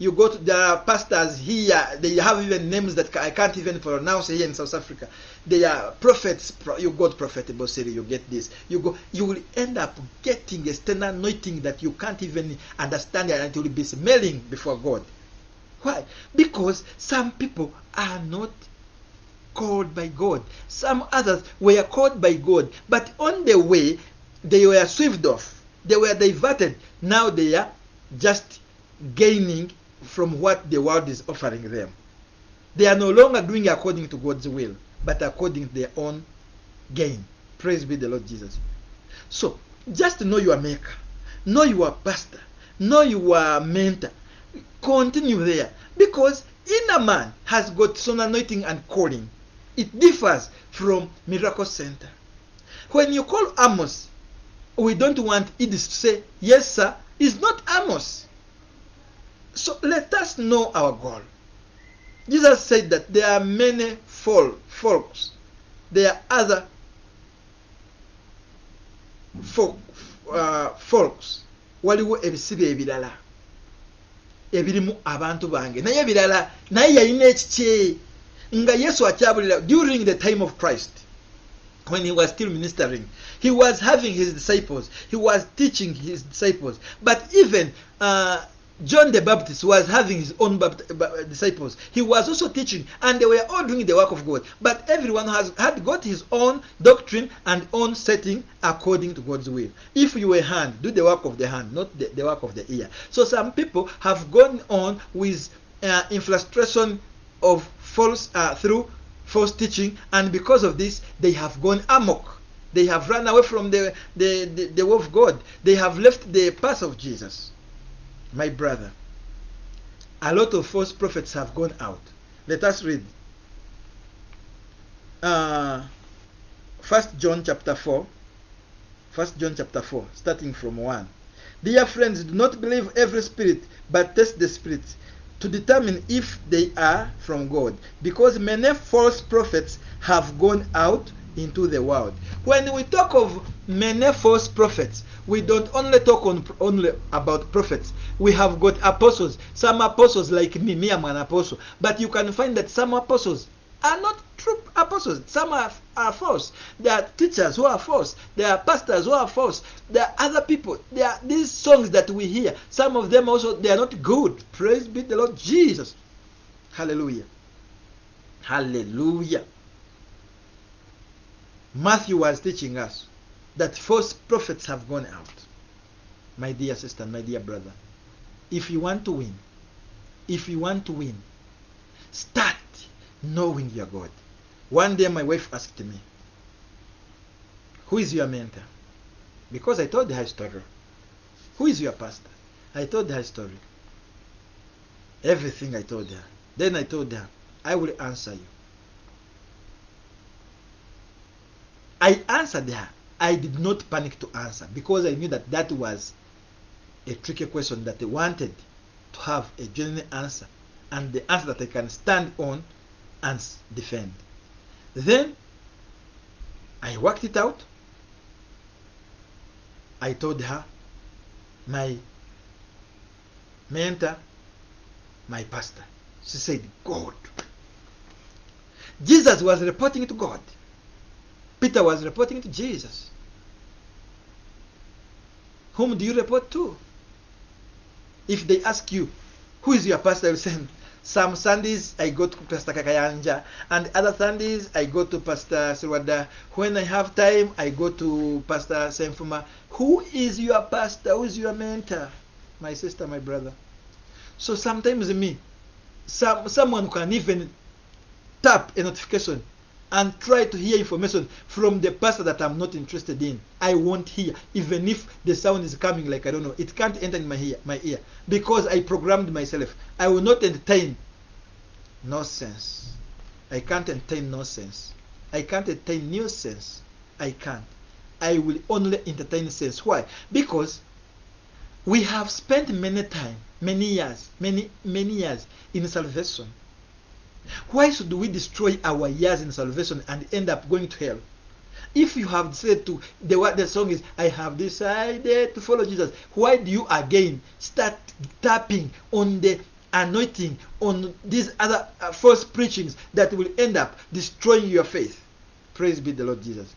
You got the pastors here. They have even names that I can't even pronounce here in South Africa. They are prophets. You got Prophet Bosiri, you get this. You will end up getting a standard anointing that you can't even understand, and it will be smelling before God. Why? Because some people are not called by God. Some others were called by God, but on the way they were swept off. They were diverted. Now they are just gaining from what the world is offering them. They are no longer doing according to God's will, but according to their own gain. Praise be the Lord Jesus. So just know your maker, know your pastor, know your mentor. Continue there, because inner man has got some anointing and calling. It differs from Miracle Center. When you call Amos, we don't want it to say, yes sir, it's not Amos. So let us know our goal. Jesus said that there are many folks. There are other folks. Waliwo ebisibe ebirala ebirimu abantu bange naye ebirala naye yalina ekikye nga Yesu akyabulira. During the time of Christ, when he was still ministering, he was having his disciples, he was teaching his disciples, but even John the Baptist was having his own disciples. He was also teaching, and they were all doing the work of God, but everyone had got his own doctrine and own setting according to God's will. If you were hand, do the work of the hand, not the work of the ear. So some people have gone on with infiltration of false through false teaching, and because of this they have gone amok. They have run away from the way of God. They have left the path of Jesus. My brother, a lot of false prophets have gone out. Let us read 1 John chapter 4, starting from 1. Dear friends, do not believe every spirit, but test the spirits to determine if they are from God, because many false prophets have gone out into the world. When we talk of many false prophets, we don't only talk only about prophets. We have got apostles. Some apostles, like me, I'm an apostle. But you can find that some apostles are not true apostles. Some are false. There are teachers who are false. There are pastors who are false. There are other people. There are these songs that we hear. Some of them also, they are not good. Praise be the Lord Jesus. Hallelujah. Hallelujah. Matthew was teaching us that false prophets have gone out. My dear sister, my dear brother, if you want to win, start knowing your God. One day my wife asked me, who is your mentor? Because I told her story. Who is your pastor? I told her story. Everything I told her. Then I told her, I will answer you. I answered her. I did not panic to answer, because I knew that that was a tricky question that they wanted to have a genuine answer, and the answer that I can stand on and defend. Then I worked it out. I told her my mentor, my pastor. She said, God. Jesus was reporting to God. Peter was reporting to Jesus. Whom do you report to? If they ask you, who is your pastor? You say, some Sundays I go to Pastor Kakayanja, and other Sundays I go to Pastor Sirwada. When I have time, I go to Pastor Senfuma. Who is your pastor? Who is your mentor? My sister, my brother. So sometimes someone can even tap a notification and try to hear information from the pastor that I'm not interested in. I won't hear, even if the sound is coming like I don't know. It can't enter in my ear because I programmed myself. I will not entertain nonsense. I can't entertain nonsense. I can't entertain nuisance. I can't. I will only entertain sense. Why? Because We have spent many years in salvation. Why should we destroy our years in salvation and end up going to hell? If you have said to the song is, I have decided to follow Jesus, why do you again start tapping on the anointing, on these other false preachings that will end up destroying your faith? Praise be the Lord Jesus.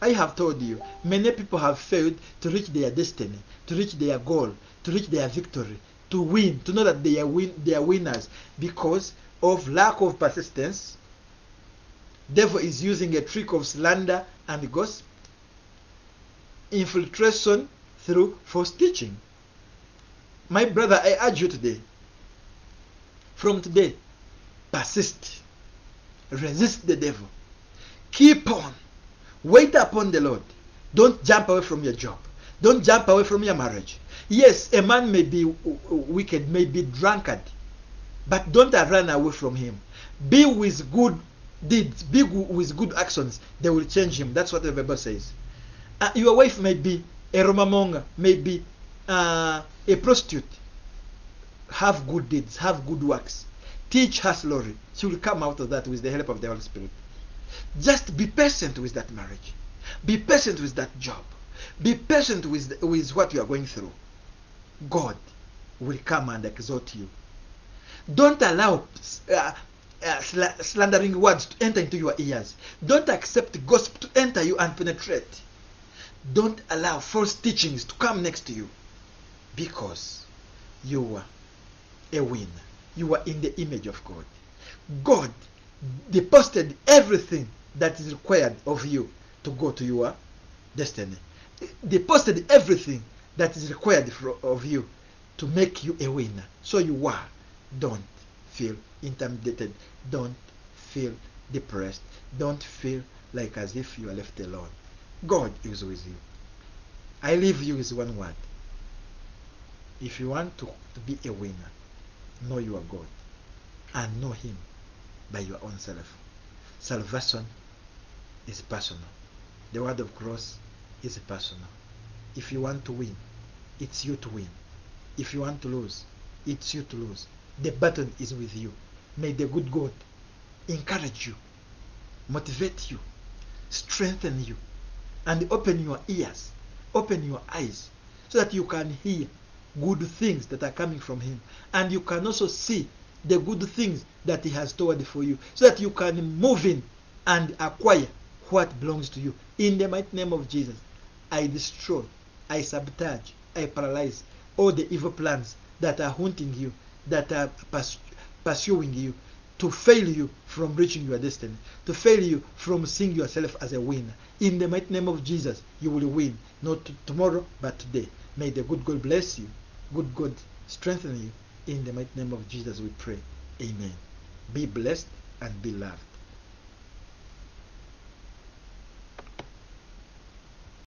I have told you, many people have failed to reach their destiny, to reach their goal, to reach their victory, to win, to know that they are winners, because of lack of persistence. Devil is using a trick of slander and gossip, infiltration through false teaching. My brother, I urge you today, from today, persist, resist the devil, keep on, wait upon the Lord. Don't jump away from your job. Don't jump away from your marriage. Yes, a man may be wicked, may be drunkard, but don't run away from him. Be with good deeds, be with good actions. They will change him. That's what the Bible says. Your wife may be a Romamonga, may be a prostitute. Have good deeds, have good works. Teach her slowly. She will come out of that with the help of the Holy Spirit. Just be patient with that marriage. Be patient with that job. Be patient with what you are going through. God will come and exalt you. Don't allow slandering words to enter into your ears. Don't accept gossip to enter you and penetrate. Don't allow false teachings to come next to you, because you are a winner. You are in the image of God. God deposited everything that is required of you to go to your destiny. Deposited everything that is required of you to make you a winner. So you are. Don't feel intimidated. Don't feel depressed. Don't feel like as if you are left alone. God is with you. I leave you with one word. If you want to be a winner, know your God and know him by your own self. Salvation is personal. The word of cross is personal. If you want to win, it's you to win. If you want to lose, it's you to lose. The battle is with you. May the good God encourage you, motivate you, strengthen you, and open your ears, open your eyes, so that you can hear good things that are coming from him, and you can also see the good things that he has stored for you, so that you can move in and acquire what belongs to you. In the mighty name of Jesus, I destroy, I sabotage, I paralyze all the evil plans that are haunting you, that are pursuing you, to fail you from reaching your destiny, to fail you from seeing yourself as a winner. In the mighty name of Jesus, you will win, not tomorrow, but today. May the good God bless you, good God strengthen you. In the mighty name of Jesus we pray. Amen. Be blessed and be loved.